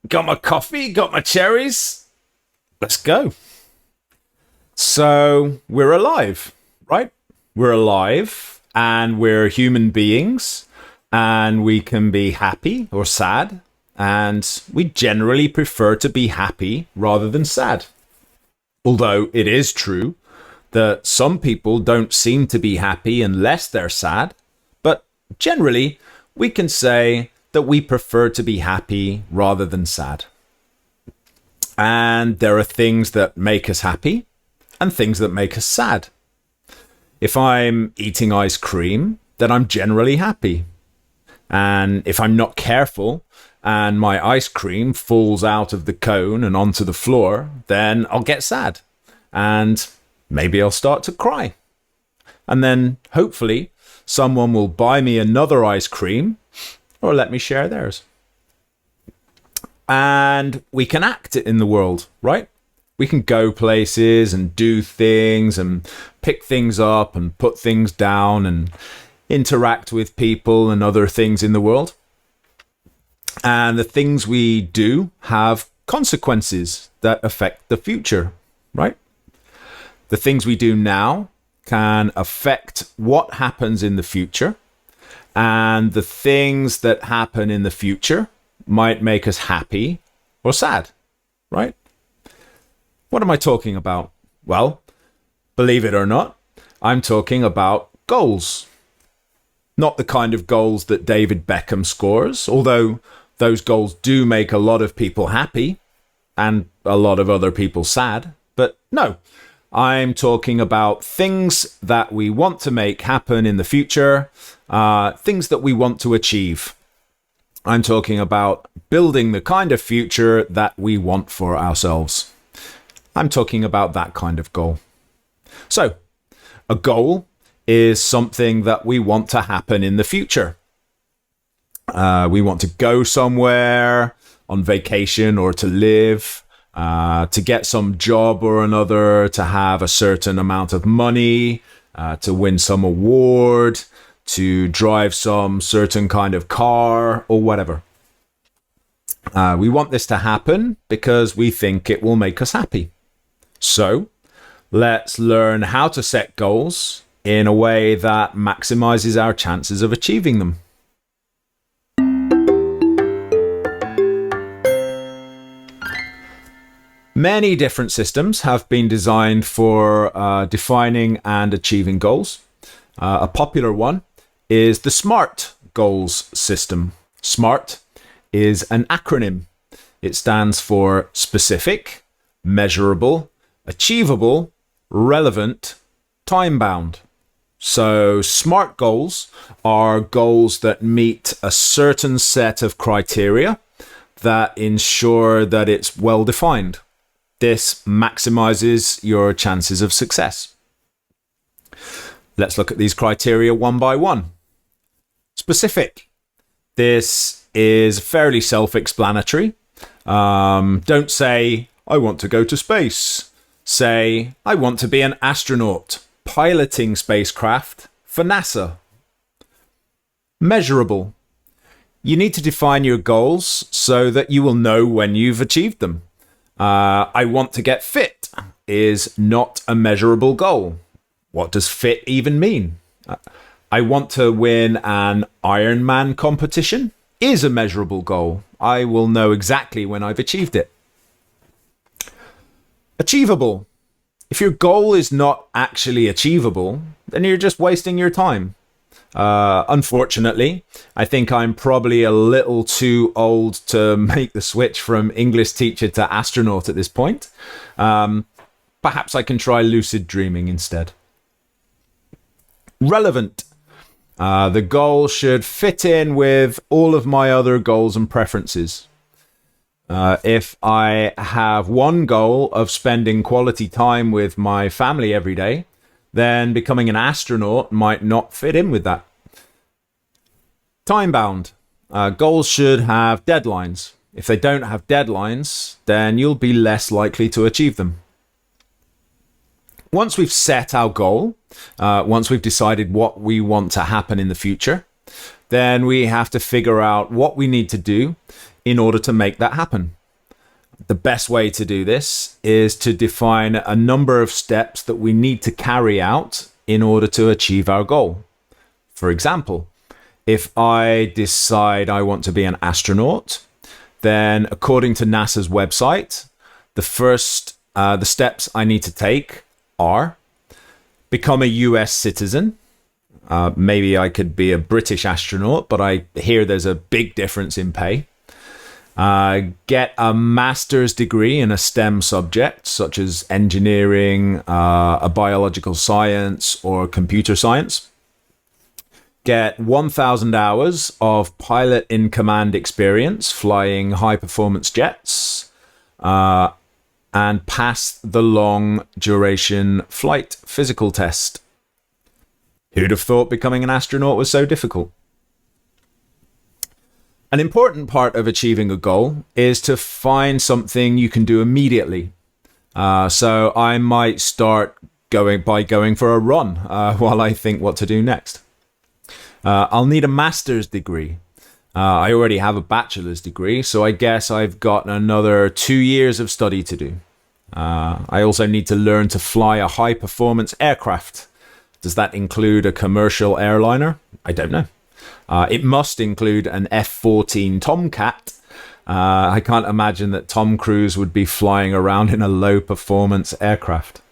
Got my coffee, got my cherries. Let's go. So we're alive, right? We're alive and we're human beings and we can be happy or sad. And we generally prefer to be happy rather than sad. Although it is true that some people don't seem to be happy unless they're sad. But generally, we can say that we prefer to be happy rather than sad. And there are things that make us happy and things that make us sad. If I'm eating ice cream, then I'm generally happy. And if I'm not careful and my ice cream falls out of the cone and onto the floor, then I'll get sad. And maybe I'll start to cry. And then hopefully someone will buy me another ice cream or let me share theirs. And we can act it in the world, right? We can go places and do things and pick things up and put things down and interact with people and other things in the world. And the things we do have consequences that affect the future, right? The things we do now can affect what happens in the future. And the things that happen in the future might make us happy or sad, right? What am I talking about? Well, believe it or not, I'm talking about goals. Not the kind of goals that David Beckham scores, although those goals do make a lot of people happy and a lot of other people sad. But no, I'm talking about things that we want to make happen in the future, things that we want to achieve. I'm talking about building the kind of future that we want for ourselves. I'm talking about that kind of goal. So, a goal is something that we want to happen in the future. We want to go somewhere on vacation or to live, to get some job or another, to have a certain amount of money, to win some award, to drive some certain kind of car or whatever. We want this to happen because we think it will make us happy. So let's learn how to set goals in a way that maximizes our chances of achieving them. Many different systems have been designed for defining and achieving goals. A popular one is the SMART goals system. SMART is an acronym. It stands for specific, measurable, achievable, relevant, time-bound. So SMART goals are goals that meet a certain set of criteria that ensure that it's well defined. This maximizes your chances of success. Let's look at these criteria one by one. Specific. This is fairly self-explanatory. Don't say, I want to go to space. Say, I want to be an astronaut piloting spacecraft for NASA. Measurable. You need to define your goals so that you will know when you've achieved them. I want to get fit is not a measurable goal. What does fit even mean? I want to win an Ironman competition is a measurable goal. I will know exactly when I've achieved it. Achievable. If your goal is not actually achievable, then you're just wasting your time. Unfortunately, I think I'm probably a little too old to make the switch from English teacher to astronaut at this point. Perhaps I can try lucid dreaming instead. Relevant. The goal should fit in with all of my other goals and preferences. If I have one goal of spending quality time with my family every day, then becoming an astronaut might not fit in with that. Time-bound. Goals should have deadlines. If they don't have deadlines, then you'll be less likely to achieve them. Once we've set our goal, once we've decided what we want to happen in the future, then we have to figure out what we need to do in order to make that happen. The best way to do this is to define a number of steps that we need to carry out in order to achieve our goal. For example, if I decide I want to be an astronaut, then according to NASA's website, the steps I need to take are become a US citizen. Maybe I could be a British astronaut, but I hear there's a big difference in pay. Get a master's degree in a STEM subject, such as engineering, a biological science, or computer science. Get 1,000 hours of pilot in command experience flying high performance jets, and pass the long duration flight physical test. Who'd have thought becoming an astronaut was so difficult? An important part of achieving a goal is to find something you can do immediately. So I might start going for a run while I think what to do next. I'll need a master's degree. I already have a bachelor's degree, so I guess I've got another 2 years of study to do. I also need to learn to fly a high-performance aircraft. Does that include a commercial airliner? I don't know. It must include an F-14 Tomcat. I can't imagine that Tom Cruise would be flying around in a low-performance aircraft.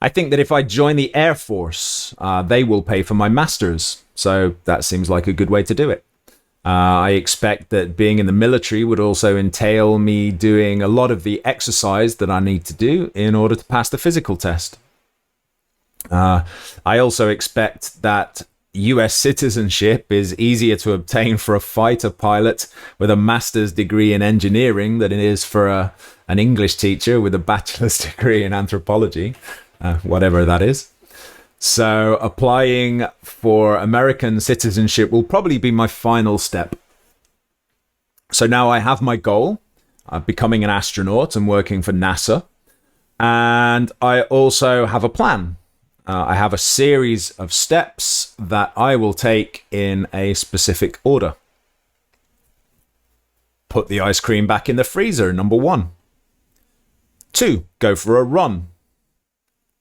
I think that if I join the Air Force, they will pay for my master's. So that seems like a good way to do it. I expect that being in the military would also entail me doing a lot of the exercise that I need to do in order to pass the physical test. I also expect that US citizenship is easier to obtain for a fighter pilot with a master's degree in engineering than it is for an English teacher with a bachelor's degree in anthropology, whatever that is. So applying for American citizenship will probably be my final step. So now I have my goal, becoming an astronaut and working for NASA. And I also have a plan. I have a series of steps that I will take in a specific order. Put the ice cream back in the freezer, number 1. 2, go for a run.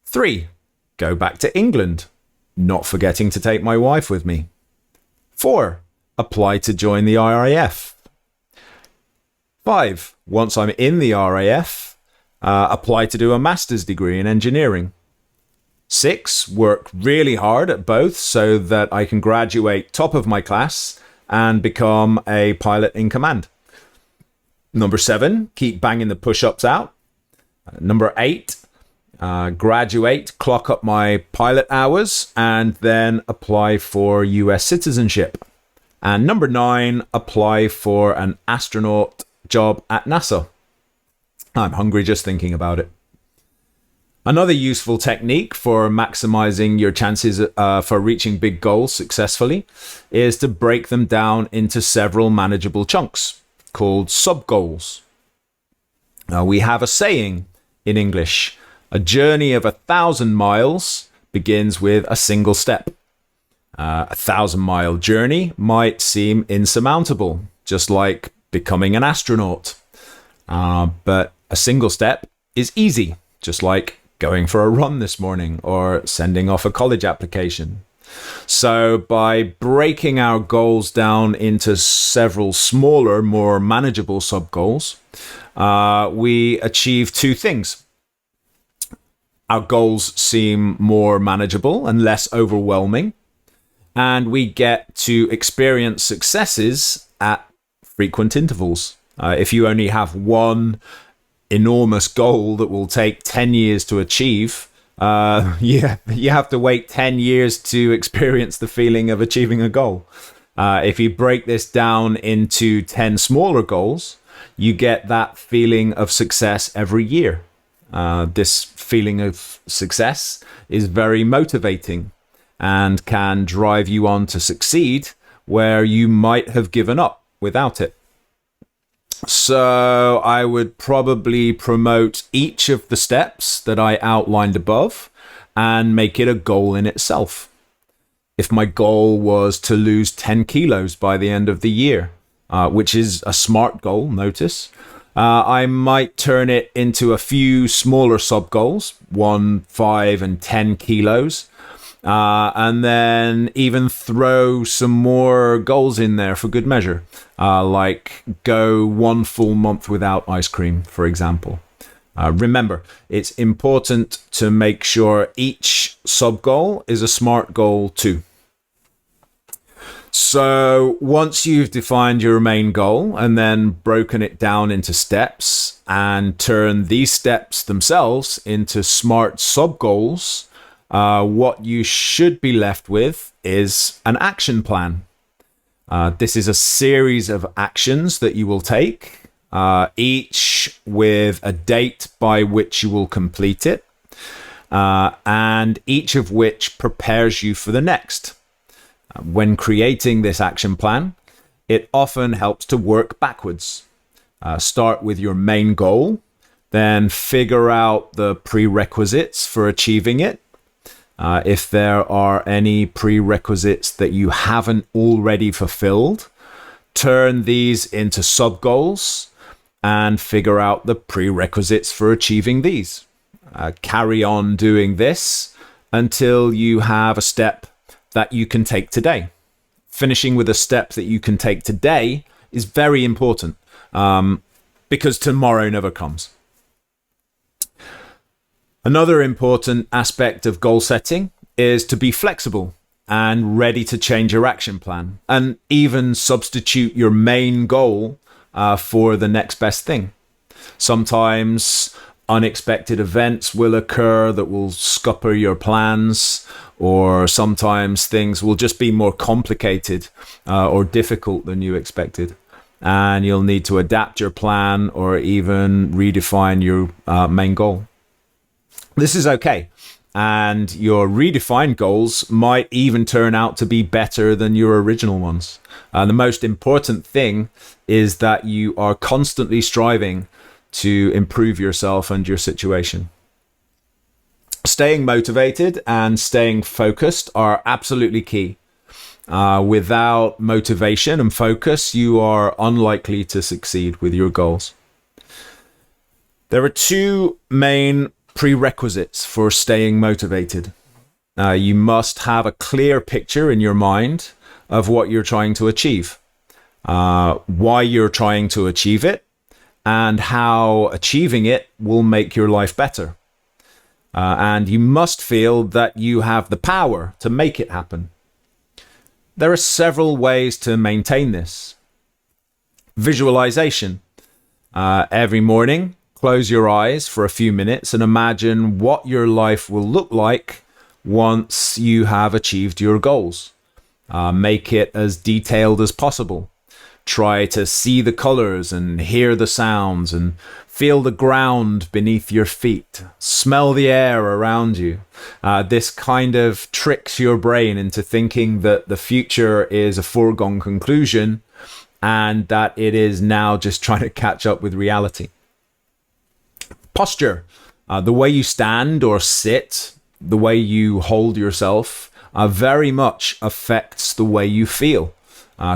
3, go back to England, not forgetting to take my wife with me. 4, apply to join the RAF. 5, once I'm in the RAF, apply to do a master's degree in engineering. 6, work really hard at both so that I can graduate top of my class and become a pilot in command. Number 7, keep banging the push-ups out. Number 8, graduate, clock up my pilot hours, and then apply for US citizenship. And number 9, apply for an astronaut job at NASA. I'm hungry just thinking about it. Another useful technique for maximizing your chances for reaching big goals successfully is to break them down into several manageable chunks called sub-goals. Now, we have a saying in English: a journey of 1,000 miles begins with a single step. A 1,000-mile journey might seem insurmountable, just like becoming an astronaut. But a single step is easy, just like going for a run this morning or sending off a college application. So by breaking our goals down into several smaller, more manageable sub-goals, we achieve 2 things. Our goals seem more manageable and less overwhelming, and we get to experience successes at frequent intervals. If you only have one enormous goal that will take 10 years to achieve, you have to wait 10 years to experience the feeling of achieving a goal. If you break this down into 10 smaller goals, you get that feeling of success every year. This feeling of success is very motivating and can drive you on to succeed where you might have given up without it. So I would probably promote each of the steps that I outlined above and make it a goal in itself. If my goal was to lose 10 kilos by the end of the year, which is a smart goal, notice, I might turn it into a few smaller sub goals, 1, 5, and 10 kilos. And then even throw some more goals in there for good measure, like go 1 full month without ice cream, for example. Remember, it's important to make sure each sub goal is a SMART goal too. So once you've defined your main goal and then broken it down into steps and turn these steps themselves into SMART sub goals, what you should be left with is an action plan. This is a series of actions that you will take, each with a date by which you will complete it, and each of which prepares you for the next. When creating this action plan, it often helps to work backwards. Start with your main goal, then figure out the prerequisites for achieving it. If there are any prerequisites that you haven't already fulfilled, turn these into sub-goals and figure out the prerequisites for achieving these. Carry on doing this until you have a step that you can take today. Finishing with a step that you can take today is very important because tomorrow never comes. Another important aspect of goal setting is to be flexible and ready to change your action plan and even substitute your main goal for the next best thing. Sometimes unexpected events will occur that will scupper your plans, or sometimes things will just be more complicated or difficult than you expected. And you'll need to adapt your plan or even redefine your main goal. This is okay. And your redefined goals might even turn out to be better than your original ones. The most important thing is that you are constantly striving to improve yourself and your situation. Staying motivated and staying focused are absolutely key. Without motivation and focus, you are unlikely to succeed with your goals. There are two main prerequisites for staying motivated. You must have a clear picture in your mind of what you're trying to achieve, why you're trying to achieve it, and how achieving it will make your life better. And you must feel that you have the power to make it happen. There are several ways to maintain this. Visualization. Every morning, close your eyes for a few minutes and imagine what your life will look like once you have achieved your goals. Make it as detailed as possible. Try to see the colors and hear the sounds and feel the ground beneath your feet. Smell the air around you. This kind of tricks your brain into thinking that the future is a foregone conclusion and that it is now just trying to catch up with reality. Posture. The way you stand or sit, the way you hold yourself, very much affects the way you feel.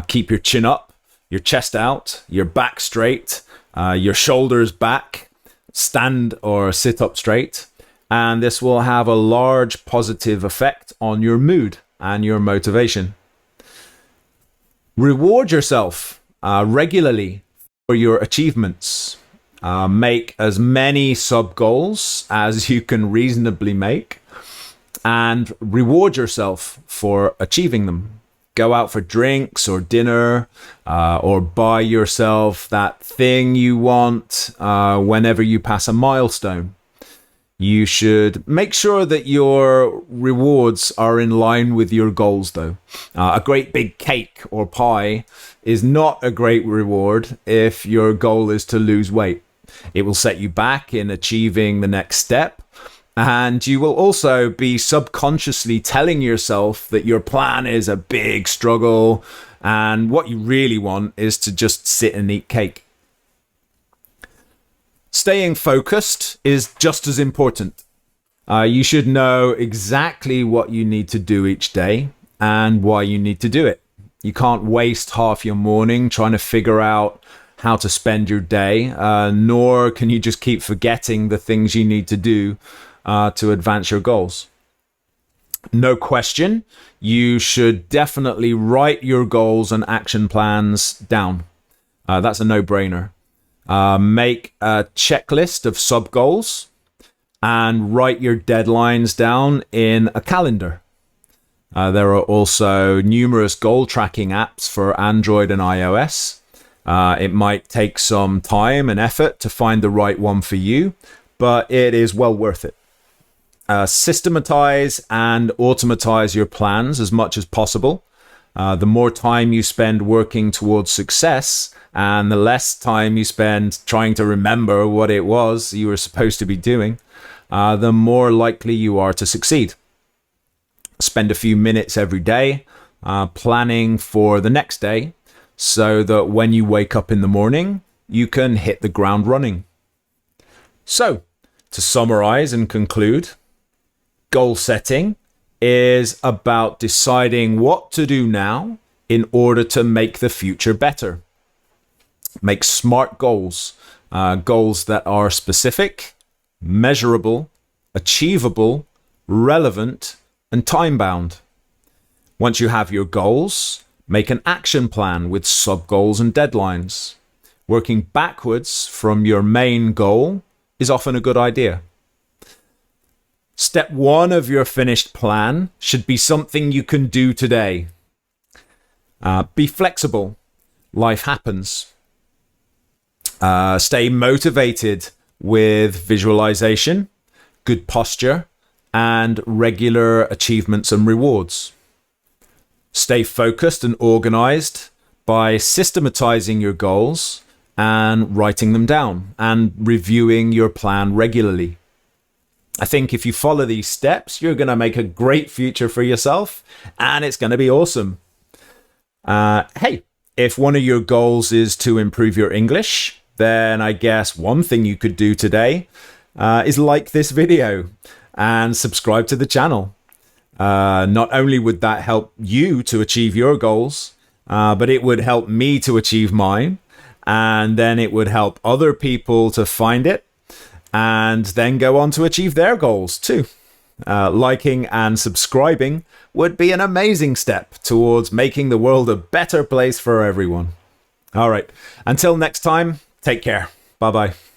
Keep your chin up, your chest out, your back straight, your shoulders back, stand or sit up straight, and this will have a large positive effect on your mood and your motivation. Reward yourself regularly for your achievements. Make as many sub-goals as you can reasonably make and reward yourself for achieving them. Go out for drinks or dinner or buy yourself that thing you want whenever you pass a milestone. You should make sure that your rewards are in line with your goals, though. A great big cake or pie is not a great reward if your goal is to lose weight. It will set you back in achieving the next step. And you will also be subconsciously telling yourself that your plan is a big struggle and what you really want is to just sit and eat cake. Staying focused is just as important. You should know exactly what you need to do each day and why you need to do it. You can't waste half your morning trying to figure out how to spend your day, nor can you just keep forgetting the things you need to do to advance your goals. No question, you should definitely write your goals and action plans down. That's a no-brainer. Make a checklist of sub-goals and write your deadlines down in a calendar. There are also numerous goal tracking apps for Android and iOS. It might take some time and effort to find the right one for you, but it is well worth it. Systematize and automatize your plans as much as possible. The more time you spend working towards success and the less time you spend trying to remember what it was you were supposed to be doing, the more likely you are to succeed. Spend a few minutes every day planning for the next day so that when you wake up in the morning, you can hit the ground running. So, to summarize and conclude, goal setting is about deciding what to do now in order to make the future better. Make smart goals, goals that are specific, measurable, achievable, relevant, and time-bound. Once you have your goals, make an action plan with sub-goals and deadlines. Working backwards from your main goal is often a good idea. Step 1 of your finished plan should be something you can do today. Be flexible. Life happens. Stay motivated with visualization, good posture, and regular achievements and rewards. Stay focused and organized by systematizing your goals and writing them down and reviewing your plan regularly. I think if you follow these steps, you're going to make a great future for yourself and it's going to be awesome. Hey, if one of your goals is to improve your English, then I guess one thing you could do today is like this video and subscribe to the channel. Not only would that help you to achieve your goals, but it would help me to achieve mine. And then it would help other people to find it and then go on to achieve their goals too. Liking and subscribing would be an amazing step towards making the world a better place for everyone. All right, until next time, take care. Bye-bye.